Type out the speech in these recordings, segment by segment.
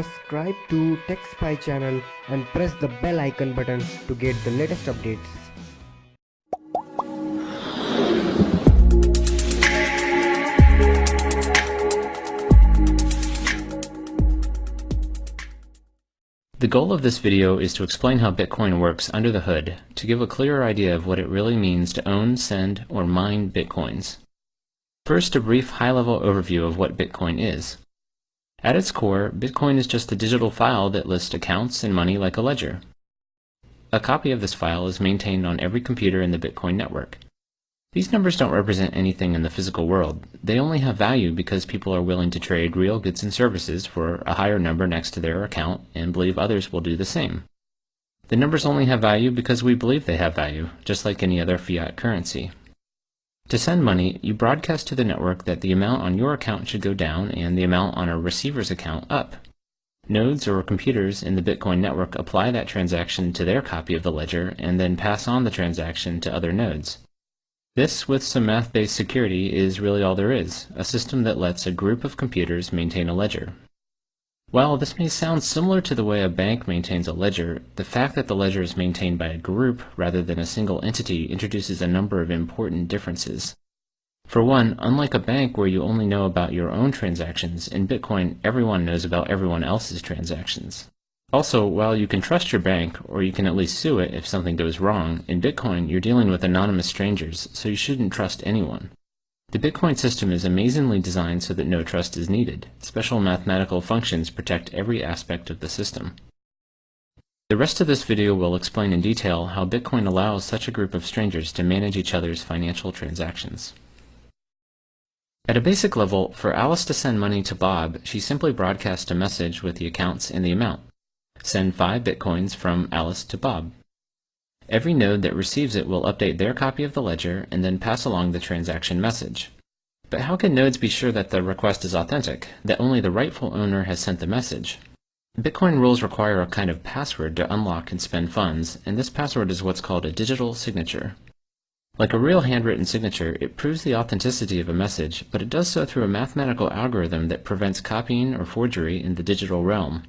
subscribe to techspy channel and press the bell icon button to get the latest updates. The goal of this video is to explain how Bitcoin works under the hood, to give a clearer idea of what it really means to own, send, or mine Bitcoins. First, a brief high-level overview of what Bitcoin is. At its core, Bitcoin is just a digital file that lists accounts and money like a ledger. A copy of this file is maintained on every computer in the Bitcoin network. These numbers don't represent anything in the physical world. They only have value because people are willing to trade real goods and services for a higher number next to their account and believe others will do the same. The numbers only have value because we believe they have value, just like any other fiat currency. To send money, you broadcast to the network that the amount on your account should go down and the amount on a receiver's account up. Nodes or computers in the Bitcoin network apply that transaction to their copy of the ledger and then pass on the transaction to other nodes. This, with some math-based security, is really all there is, a system that lets a group of computers maintain a ledger. While this may sound similar to the way a bank maintains a ledger, the fact that the ledger is maintained by a group rather than a single entity introduces a number of important differences. For one, unlike a bank where you only know about your own transactions, in Bitcoin everyone knows about everyone else's transactions. Also, while you can trust your bank, or you can at least sue it if something goes wrong, in Bitcoin you're dealing with anonymous strangers, so you shouldn't trust anyone. The Bitcoin system is amazingly designed so that no trust is needed. Special mathematical functions protect every aspect of the system. The rest of this video will explain in detail how Bitcoin allows such a group of strangers to manage each other's financial transactions. At a basic level, for Alice to send money to Bob, she simply broadcasts a message with the accounts and the amount. Send 5 Bitcoins from Alice to Bob. Every node that receives it will update their copy of the ledger and then pass along the transaction message. But how can nodes be sure that the request is authentic, that only the rightful owner has sent the message? Bitcoin rules require a kind of password to unlock and spend funds, and this password is what's called a digital signature. Like a real handwritten signature, it proves the authenticity of a message, but it does so through a mathematical algorithm that prevents copying or forgery in the digital realm.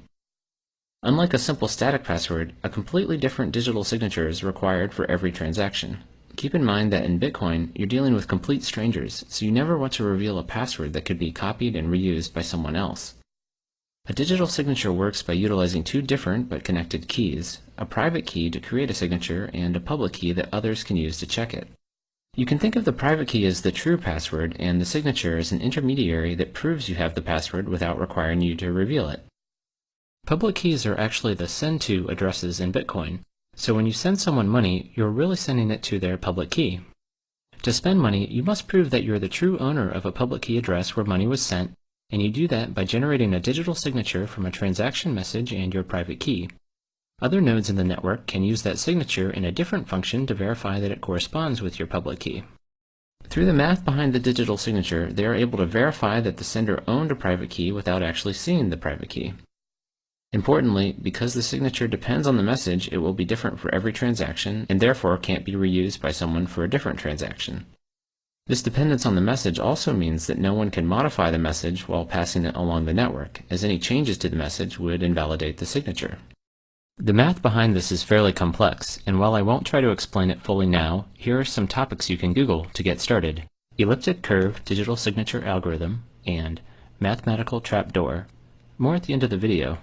Unlike a simple static password, a completely different digital signature is required for every transaction. Keep in mind that in Bitcoin, you're dealing with complete strangers, so you never want to reveal a password that could be copied and reused by someone else. A digital signature works by utilizing 2 different but connected keys, a private key to create a signature and a public key that others can use to check it. You can think of the private key as the true password and the signature as an intermediary that proves you have the password without requiring you to reveal it. Public keys are actually the send to addresses in Bitcoin, so when you send someone money, you're really sending it to their public key. To spend money, you must prove that you're the true owner of a public key address where money was sent, and you do that by generating a digital signature from a transaction message and your private key. Other nodes in the network can use that signature in a different function to verify that it corresponds with your public key. Through the math behind the digital signature, they are able to verify that the sender owned a private key without actually seeing the private key. Importantly, because the signature depends on the message, it will be different for every transaction and therefore can't be reused by someone for a different transaction. This dependence on the message also means that no one can modify the message while passing it along the network, as any changes to the message would invalidate the signature. The math behind this is fairly complex, and while I won't try to explain it fully now, here are some topics you can Google to get started. Elliptic curve digital signature algorithm and mathematical trapdoor. More at the end of the video.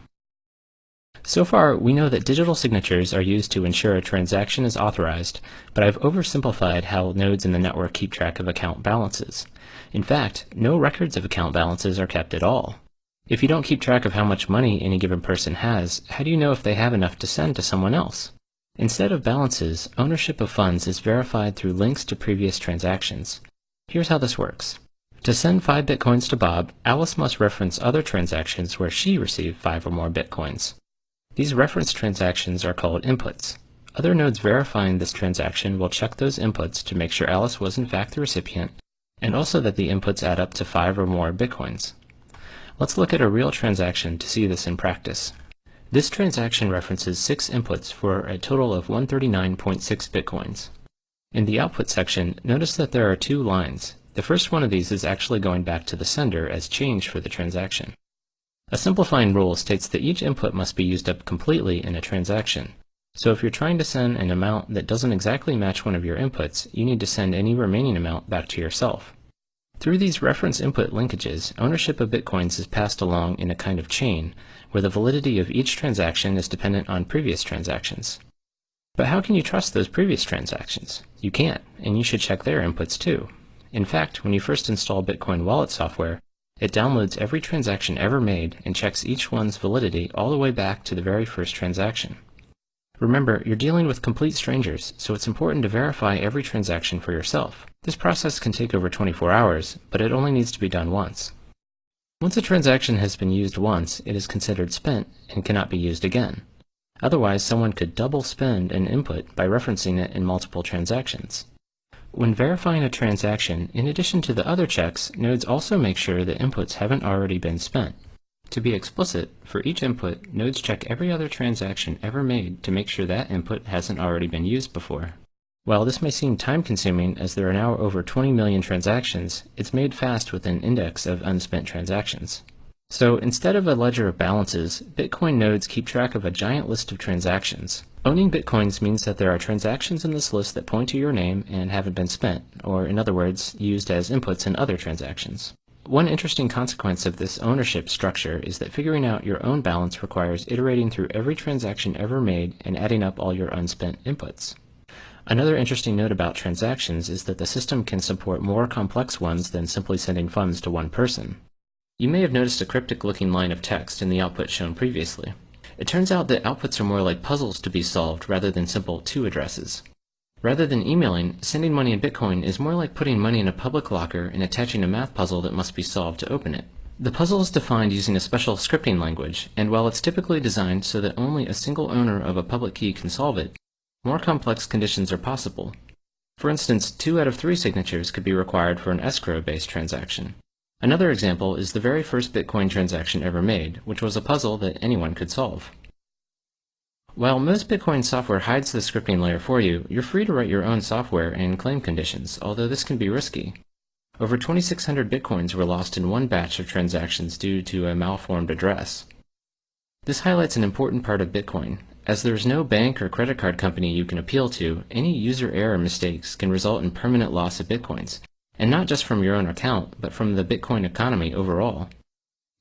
So far, we know that digital signatures are used to ensure a transaction is authorized, but I've oversimplified how nodes in the network keep track of account balances. In fact, no records of account balances are kept at all. If you don't keep track of how much money any given person has, how do you know if they have enough to send to someone else? Instead of balances, ownership of funds is verified through links to previous transactions. Here's how this works. To send 5 Bitcoins to Bob, Alice must reference other transactions where she received 5 or more Bitcoins. These reference transactions are called inputs. Other nodes verifying this transaction will check those inputs to make sure Alice was in fact the recipient, and also that the inputs add up to 5 or more Bitcoins. Let's look at a real transaction to see this in practice. This transaction references 6 inputs for a total of 139.6 Bitcoins. In the output section, notice that there are 2 lines. The first one of these is actually going back to the sender as change for the transaction. A simplifying rule states that each input must be used up completely in a transaction. So if you're trying to send an amount that doesn't exactly match one of your inputs, you need to send any remaining amount back to yourself. Through these reference input linkages, ownership of Bitcoins is passed along in a kind of chain, where the validity of each transaction is dependent on previous transactions. But how can you trust those previous transactions? You can't, and you should check their inputs too. In fact, when you first install Bitcoin wallet software, it downloads every transaction ever made and checks each one's validity all the way back to the very first transaction. Remember, you're dealing with complete strangers, so it's important to verify every transaction for yourself. This process can take over 24 hours, but it only needs to be done once. Once a transaction has been used once, it is considered spent and cannot be used again. Otherwise, someone could double spend an input by referencing it in multiple transactions. When verifying a transaction, in addition to the other checks, nodes also make sure that inputs haven't already been spent. To be explicit, for each input, nodes check every other transaction ever made to make sure that input hasn't already been used before. While this may seem time-consuming as there are now over 20 million transactions, it's made fast with an index of unspent transactions. So instead of a ledger of balances, Bitcoin nodes keep track of a giant list of transactions. Owning Bitcoins means that there are transactions in this list that point to your name and haven't been spent, or in other words, used as inputs in other transactions. One interesting consequence of this ownership structure is that figuring out your own balance requires iterating through every transaction ever made and adding up all your unspent inputs. Another interesting note about transactions is that the system can support more complex ones than simply sending funds to one person. You may have noticed a cryptic-looking line of text in the output shown previously. It turns out that outputs are more like puzzles to be solved rather than simple to addresses. Rather than emailing, sending money in Bitcoin is more like putting money in a public locker and attaching a math puzzle that must be solved to open it. The puzzle is defined using a special scripting language, and while it's typically designed so that only a single owner of a public key can solve it, more complex conditions are possible. For instance, 2 out of 3 signatures could be required for an escrow-based transaction. Another example is the very first Bitcoin transaction ever made, which was a puzzle that anyone could solve. While most Bitcoin software hides the scripting layer for you, you're free to write your own software and claim conditions, although this can be risky. Over 2,600 Bitcoins were lost in one batch of transactions due to a malformed address. This highlights an important part of Bitcoin. As there is no bank or credit card company you can appeal to, any user error mistakes can result in permanent loss of Bitcoins, and not just from your own account, but from the Bitcoin economy overall.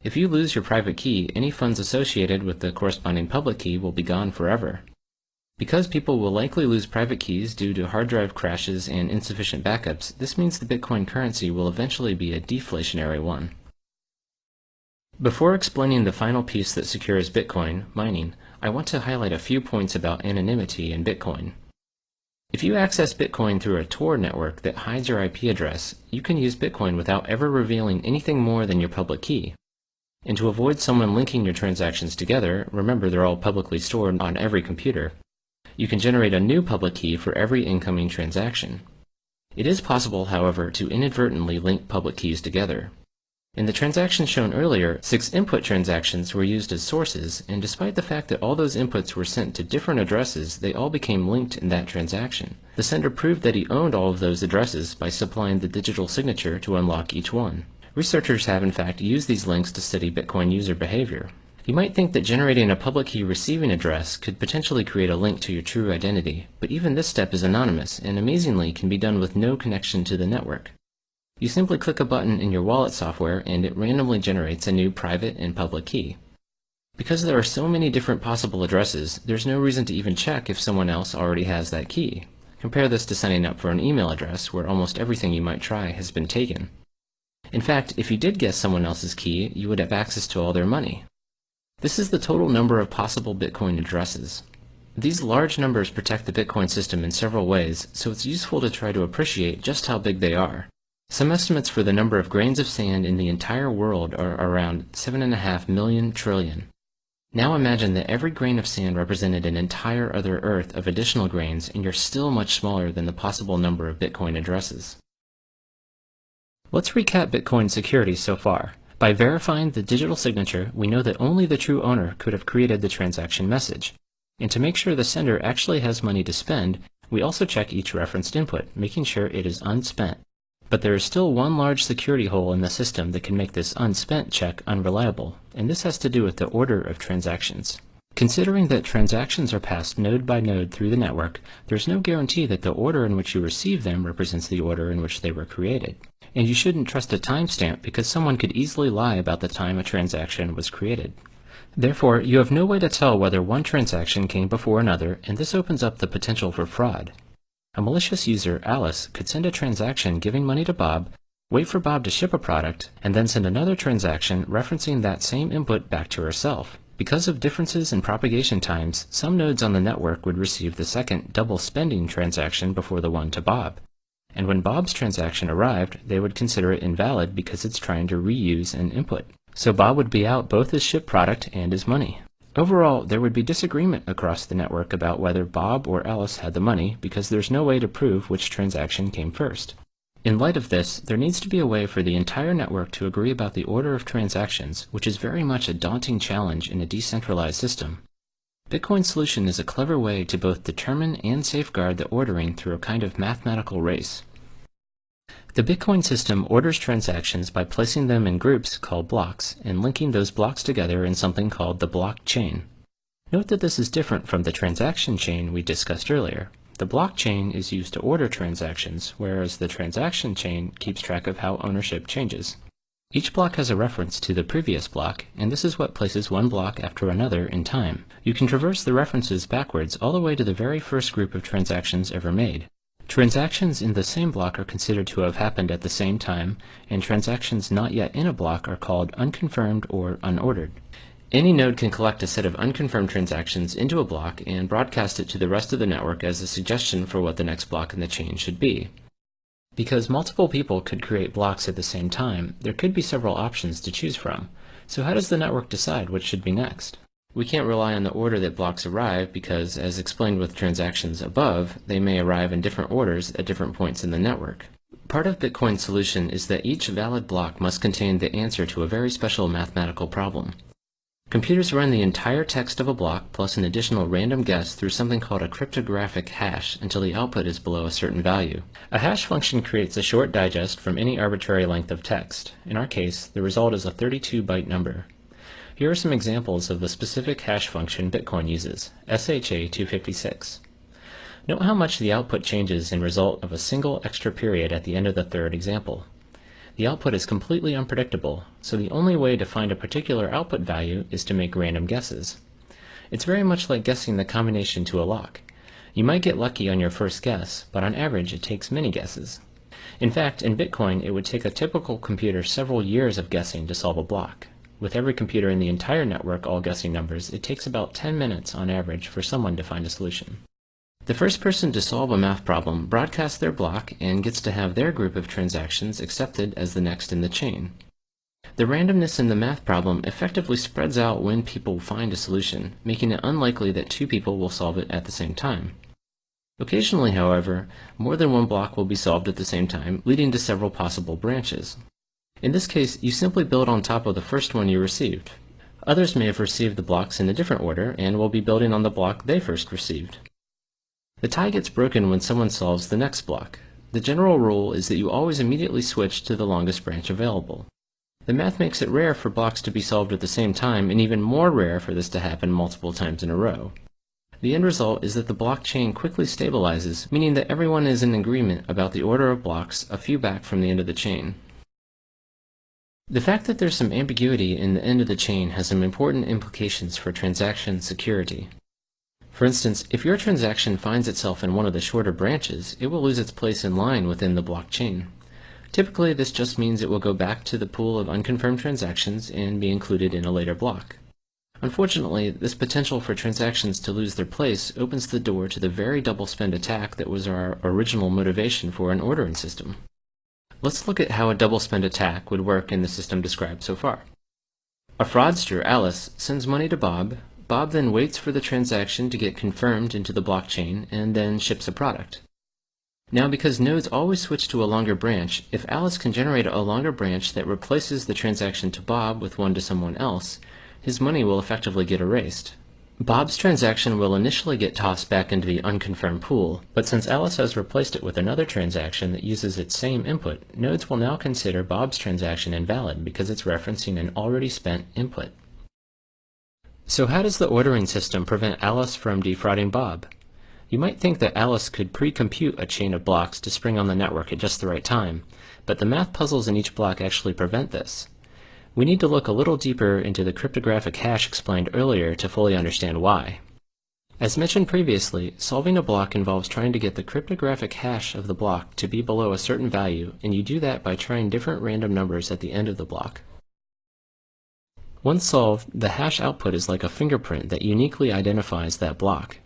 If you lose your private key, any funds associated with the corresponding public key will be gone forever. Because people will likely lose private keys due to hard drive crashes and insufficient backups, this means the Bitcoin currency will eventually be a deflationary one. Before explaining the final piece that secures Bitcoin, mining, I want to highlight a few points about anonymity in Bitcoin. If you access Bitcoin through a Tor network that hides your IP address, you can use Bitcoin without ever revealing anything more than your public key. And to avoid someone linking your transactions together, remember they're all publicly stored on every computer, you can generate a new public key for every incoming transaction. It is possible, however, to inadvertently link public keys together. In the transaction shown earlier, 6 input transactions were used as sources, and despite the fact that all those inputs were sent to different addresses, they all became linked in that transaction. The sender proved that he owned all of those addresses by supplying the digital signature to unlock each one. Researchers have in fact used these links to study Bitcoin user behavior. You might think that generating a public key receiving address could potentially create a link to your true identity, but even this step is anonymous and amazingly can be done with no connection to the network. You simply click a button in your wallet software and it randomly generates a new private and public key. Because there are so many different possible addresses, there's no reason to even check if someone else already has that key. Compare this to signing up for an email address where almost everything you might try has been taken. In fact, if you did guess someone else's key, you would have access to all their money. This is the total number of possible Bitcoin addresses. These large numbers protect the Bitcoin system in several ways, so it's useful to try to appreciate just how big they are. Some estimates for the number of grains of sand in the entire world are around 7.5 million trillion. Now imagine that every grain of sand represented an entire other Earth of additional grains, and you're still much smaller than the possible number of Bitcoin addresses. Let's recap Bitcoin security so far. By verifying the digital signature, we know that only the true owner could have created the transaction message. And to make sure the sender actually has money to spend, we also check each referenced input, making sure it is unspent. But there is still one large security hole in the system that can make this unspent check unreliable, and this has to do with the order of transactions. Considering that transactions are passed node by node through the network, there's no guarantee that the order in which you receive them represents the order in which they were created. And you shouldn't trust a timestamp because someone could easily lie about the time a transaction was created. Therefore, you have no way to tell whether one transaction came before another, and this opens up the potential for fraud. A malicious user, Alice, could send a transaction giving money to Bob, wait for Bob to ship a product, and then send another transaction referencing that same input back to herself. Because of differences in propagation times, some nodes on the network would receive the second double spending transaction before the one to Bob. And when Bob's transaction arrived, they would consider it invalid because it's trying to reuse an input. So Bob would be out both his shipped product and his money. Overall, there would be disagreement across the network about whether Bob or Alice had the money because there's no way to prove which transaction came first. In light of this, there needs to be a way for the entire network to agree about the order of transactions, which is very much a daunting challenge in a decentralized system. Bitcoin's solution is a clever way to both determine and safeguard the ordering through a kind of mathematical race. The Bitcoin system orders transactions by placing them in groups called blocks and linking those blocks together in something called the block chain. Note that this is different from the transaction chain we discussed earlier. The block chain is used to order transactions, whereas the transaction chain keeps track of how ownership changes. Each block has a reference to the previous block, and this is what places one block after another in time. You can traverse the references backwards all the way to the very first group of transactions ever made. Transactions in the same block are considered to have happened at the same time, and transactions not yet in a block are called unconfirmed or unordered. Any node can collect a set of unconfirmed transactions into a block and broadcast it to the rest of the network as a suggestion for what the next block in the chain should be. Because multiple people could create blocks at the same time, there could be several options to choose from. So how does the network decide what should be next? We can't rely on the order that blocks arrive because, as explained with transactions above, they may arrive in different orders at different points in the network. Part of Bitcoin's solution is that each valid block must contain the answer to a very special mathematical problem. Computers run the entire text of a block plus an additional random guess through something called a cryptographic hash until the output is below a certain value. A hash function creates a short digest from any arbitrary length of text. In our case, the result is a 32-byte number. Here are some examples of the specific hash function Bitcoin uses, SHA-256. Note how much the output changes in result of a single extra period at the end of the third example. The output is completely unpredictable, so the only way to find a particular output value is to make random guesses. It's very much like guessing the combination to a lock. You might get lucky on your first guess, but on average it takes many guesses. In fact, in Bitcoin it would take a typical computer several years of guessing to solve a block. With every computer in the entire network all guessing numbers, it takes about 10 minutes on average for someone to find a solution. The first person to solve a math problem broadcasts their block and gets to have their group of transactions accepted as the next in the chain. The randomness in the math problem effectively spreads out when people find a solution, making it unlikely that two people will solve it at the same time. Occasionally, however, more than one block will be solved at the same time, leading to several possible branches. In this case, you simply build on top of the first one you received. Others may have received the blocks in a different order and will be building on the block they first received. The tie gets broken when someone solves the next block. The general rule is that you always immediately switch to the longest branch available. The math makes it rare for blocks to be solved at the same time, and even more rare for this to happen multiple times in a row. The end result is that the block chain quickly stabilizes, meaning that everyone is in agreement about the order of blocks a few back from the end of the chain. The fact that there's some ambiguity in the end of the chain has some important implications for transaction security. For instance, if your transaction finds itself in one of the shorter branches, it will lose its place in line within the blockchain. Typically, this just means it will go back to the pool of unconfirmed transactions and be included in a later block. Unfortunately, this potential for transactions to lose their place opens the door to the very double spend attack that was our original motivation for an ordering system. Let's look at how a double spend attack would work in the system described so far. A fraudster, Alice, sends money to Bob. Bob then waits for the transaction to get confirmed into the blockchain and then ships a product. Now, because nodes always switch to a longer branch, if Alice can generate a longer branch that replaces the transaction to Bob with one to someone else, his money will effectively get erased. Bob's transaction will initially get tossed back into the unconfirmed pool, but since Alice has replaced it with another transaction that uses its same input, nodes will now consider Bob's transaction invalid because it's referencing an already spent input. So how does the ordering system prevent Alice from defrauding Bob? You might think that Alice could pre-compute a chain of blocks to spring on the network at just the right time, but the math puzzles in each block actually prevent this. We need to look a little deeper into the cryptographic hash explained earlier to fully understand why. As mentioned previously, solving a block involves trying to get the cryptographic hash of the block to be below a certain value, and you do that by trying different random numbers at the end of the block. Once solved, the hash output is like a fingerprint that uniquely identifies that block.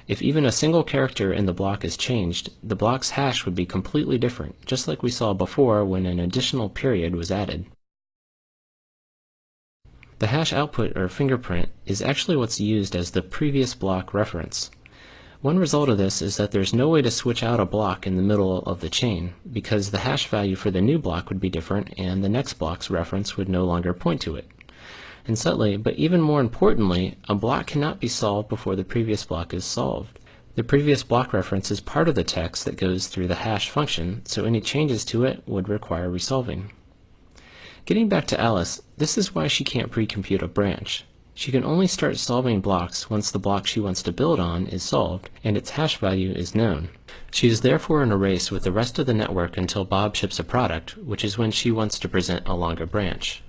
If even a single character in the block is changed, the block's hash would be completely different, just like we saw before when an additional period was added. The hash output or fingerprint is actually what's used as the previous block reference. One result of this is that there's no way to switch out a block in the middle of the chain, because the hash value for the new block would be different and the next block's reference would no longer point to it. And subtly, but even more importantly, a block cannot be solved before the previous block is solved. The previous block reference is part of the text that goes through the hash function, so any changes to it would require resolving. Getting back to Alice, this is why she can't pre-compute a branch. She can only start solving blocks once the block she wants to build on is solved and its hash value is known. She is therefore in a race with the rest of the network until Bob ships a product, which is when she wants to present a longer branch.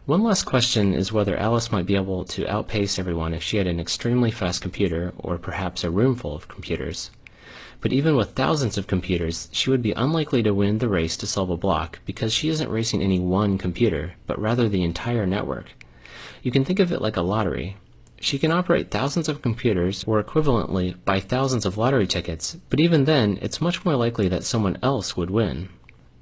One last question is whether Alice might be able to outpace everyone if she had an extremely fast computer or perhaps a room full of computers. But even with thousands of computers, she would be unlikely to win the race to solve a block because she isn't racing any one computer, but rather the entire network. You can think of it like a lottery. She can operate thousands of computers, or equivalently buy thousands of lottery tickets, but even then, it's much more likely that someone else would win.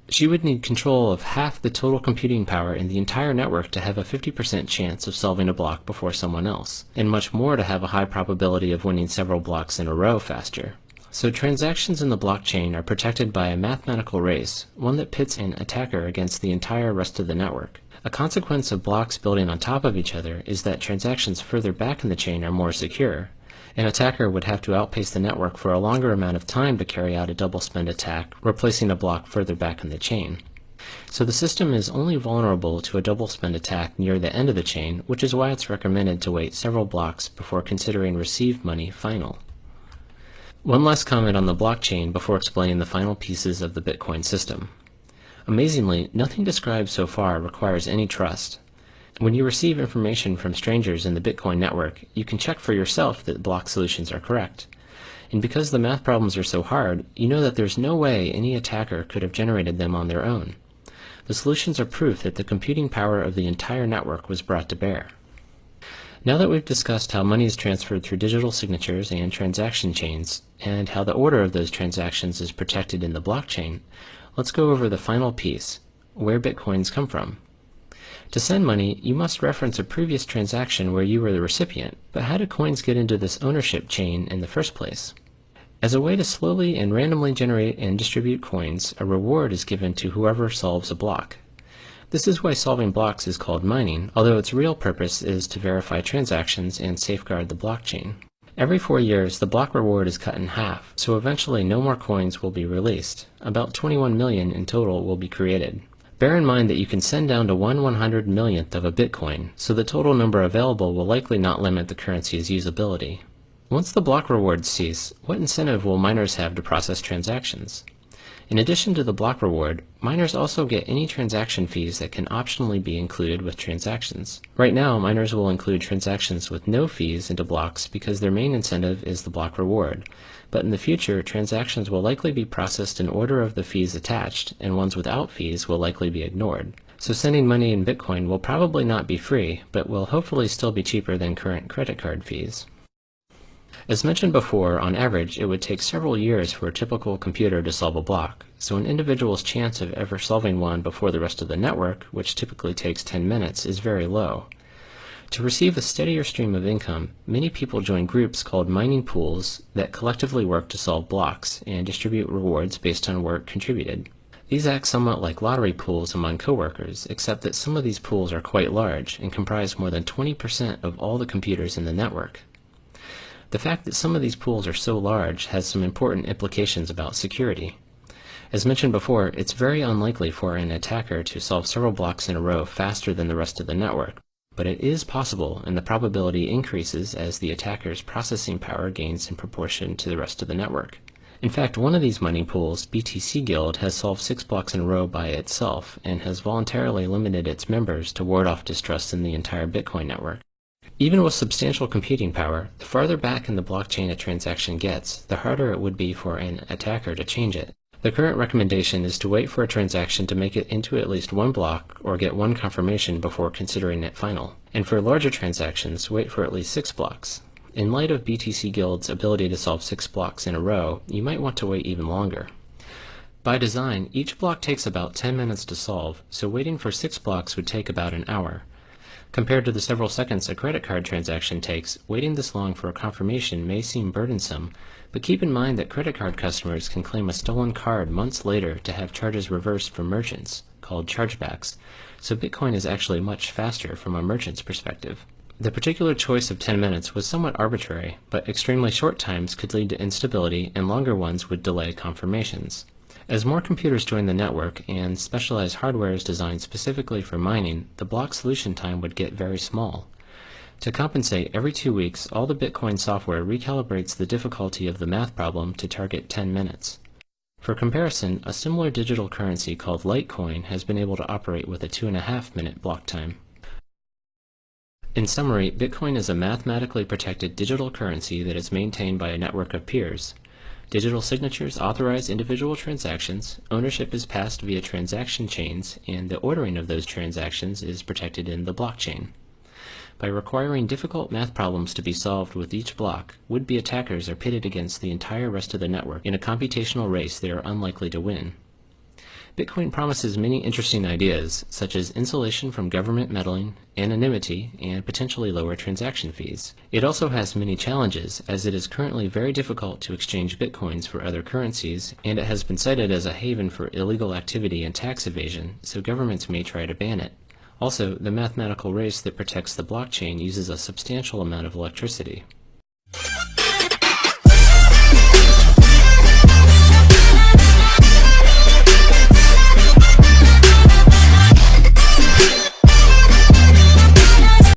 She would need control of half the total computing power in the entire network to have a 50% chance of solving a block before someone else, and much more to have a high probability of winning several blocks in a row faster. So transactions in the blockchain are protected by a mathematical race, one that pits an attacker against the entire rest of the network. A consequence of blocks building on top of each other is that transactions further back in the chain are more secure. An attacker would have to outpace the network for a longer amount of time to carry out a double spend attack, replacing a block further back in the chain. So the system is only vulnerable to a double spend attack near the end of the chain, which is why it's recommended to wait several blocks before considering received money final. One last comment on the blockchain before explaining the final pieces of the Bitcoin system. Amazingly, nothing described so far requires any trust. When you receive information from strangers in the Bitcoin network, you can check for yourself that block solutions are correct. And because the math problems are so hard, you know that there's no way any attacker could have generated them on their own. The solutions are proof that the computing power of the entire network was brought to bear. Now that we've discussed how money is transferred through digital signatures and transaction chains, and how the order of those transactions is protected in the blockchain, let's go over the final piece, where Bitcoins come from. To send money, you must reference a previous transaction where you were the recipient, but how do coins get into this ownership chain in the first place? As a way to slowly and randomly generate and distribute coins, a reward is given to whoever solves a block. This is why solving blocks is called mining, although its real purpose is to verify transactions and safeguard the blockchain. Every 4 years, the block reward is cut in half, so eventually no more coins will be released. About 21 million in total will be created. Bear in mind that you can send down to 1/100 millionth of a Bitcoin, so the total number available will likely not limit the currency's usability. Once the block rewards cease, what incentive will miners have to process transactions? In addition to the block reward, miners also get any transaction fees that can optionally be included with transactions. Right now, miners will include transactions with no fees into blocks because their main incentive is the block reward. But in the future, transactions will likely be processed in order of the fees attached, and ones without fees will likely be ignored. So sending money in Bitcoin will probably not be free, but will hopefully still be cheaper than current credit card fees. As mentioned before, on average, it would take several years for a typical computer to solve a block, so an individual's chance of ever solving one before the rest of the network, which typically takes 10 minutes, is very low. To receive a steadier stream of income, many people join groups called mining pools that collectively work to solve blocks and distribute rewards based on work contributed. These act somewhat like lottery pools among coworkers, except that some of these pools are quite large and comprise more than 20% of all the computers in the network. The fact that some of these pools are so large has some important implications about security. As mentioned before, it's very unlikely for an attacker to solve several blocks in a row faster than the rest of the network, but it is possible, and the probability increases as the attacker's processing power gains in proportion to the rest of the network. In fact, one of these mining pools, BTC Guild, has solved 6 blocks in a row by itself and has voluntarily limited its members to ward off distrust in the entire Bitcoin network. Even with substantial computing power, the farther back in the blockchain a transaction gets, the harder it would be for an attacker to change it. The current recommendation is to wait for a transaction to make it into at least one block or get one confirmation before considering it final. And for larger transactions, wait for at least 6 blocks. In light of BTC Guild's ability to solve 6 blocks in a row, you might want to wait even longer. By design, each block takes about 10 minutes to solve, so waiting for 6 blocks would take about an hour. Compared to the several seconds a credit card transaction takes, waiting this long for a confirmation may seem burdensome, but keep in mind that credit card customers can claim a stolen card months later to have charges reversed from merchants, called chargebacks, so Bitcoin is actually much faster from a merchant's perspective. The particular choice of 10 minutes was somewhat arbitrary, but extremely short times could lead to instability and longer ones would delay confirmations. As more computers join the network and specialized hardware is designed specifically for mining, the block solution time would get very small. To compensate, every 2 weeks, all the Bitcoin software recalibrates the difficulty of the math problem to target 10 minutes. For comparison, a similar digital currency called Litecoin has been able to operate with a 2.5-minute block time. In summary, Bitcoin is a mathematically protected digital currency that is maintained by a network of peers. Digital signatures authorize individual transactions, ownership is passed via transaction chains, and the ordering of those transactions is protected in the blockchain. By requiring difficult math problems to be solved with each block, would-be attackers are pitted against the entire rest of the network in a computational race they are unlikely to win. Bitcoin promises many interesting ideas, such as insulation from government meddling, anonymity, and potentially lower transaction fees. It also has many challenges, as it is currently very difficult to exchange Bitcoins for other currencies, and it has been cited as a haven for illegal activity and tax evasion, so governments may try to ban it. Also, the mathematical race that protects the blockchain uses a substantial amount of electricity.